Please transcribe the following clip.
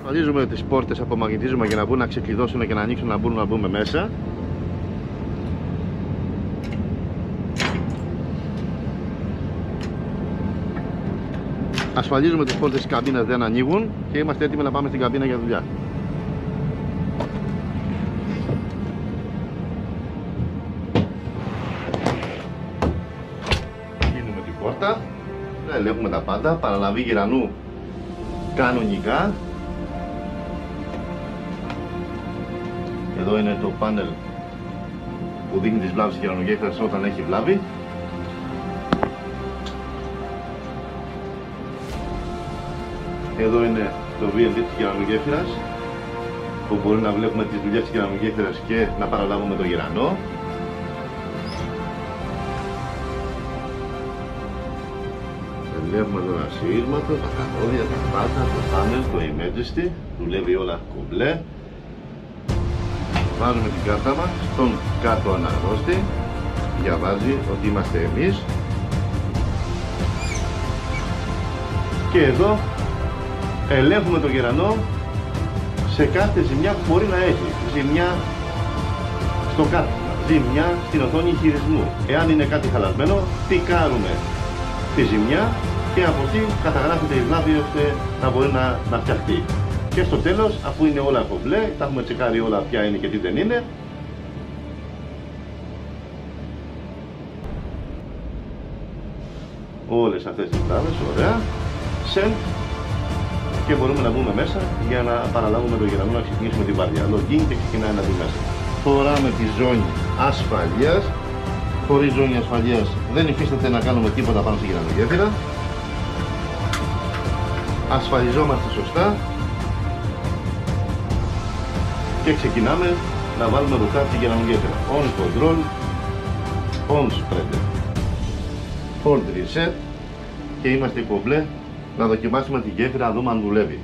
Ασφαλίζουμε τις πόρτες, απομαγνητίζουμε για να μπουν να ξεκλειδώσουν και να ανοίξουν να μπορούν να μπούμε μέσα. Ασφαλίζουμε τις πόρτες της καμπίνας, δεν ανοίγουν και είμαστε έτοιμοι να πάμε στην καμπίνα για δουλειά. Κλείνουμε την πόρτα, ελέγχουμε τα πάντα, παραλαβή γυρανού κανονικά. Εδώ είναι το πάνελ που δείχνει τις βλάβες της γυρανογέφυρας όταν έχει βλάβη. Εδώ είναι το VLD της γυρανογέφυρας που μπορεί να βλέπουμε τις δουλειές της γυρανογέφυρας και να παραλάβουμε το γυρανό. Βλέπουμε εδώ ένα σύρματο, τα κανόδια, τα πάντα, το πάνελ, το Emergency, δουλεύει όλα κομπλέ. Βάζουμε την κάρτα μας στον κάτω αναγνώστη, διαβάζει ότι είμαστε εμείς. Και εδώ ελέγχουμε το γερανό σε κάθε ζημιά που μπορεί να έχει. Ζημιά στο κάθισμα, ζημιά στην οθόνη χειρισμού. Εάν είναι κάτι χαλασμένο, τικάρουμε τη ζημιά και από εκεί καταγράφεται η βλάβη ώστε να μπορεί να φτιαχτεί. Και στο τέλος, αφού είναι όλα κομπλέ, τα έχουμε τσεκάρει όλα ποια είναι και τι δεν είναι, όλες αυτές τις βλάβες, ωραία, send, και μπορούμε να μπούμε μέσα για να παραλάβουμε το γερανό, να ξεκινήσουμε την βάρδια. Login και ξεκινάει να μπει μέσα. Φοράμε τη ζώνη ασφαλείας. Χωρίς ζώνη ασφαλείας δεν υφίσταται να κάνουμε τίποτα πάνω στη γερανογέφυρα. Ασφαλιζόμαστε σωστά και ξεκινάμε να βάλουμε ρουκά τη γερανογέφυρα. On control, on spreader, hold reset και είμαστε κομπλέ να δοκιμάσουμε τη γέφυρα να δούμε αν δουλεύει.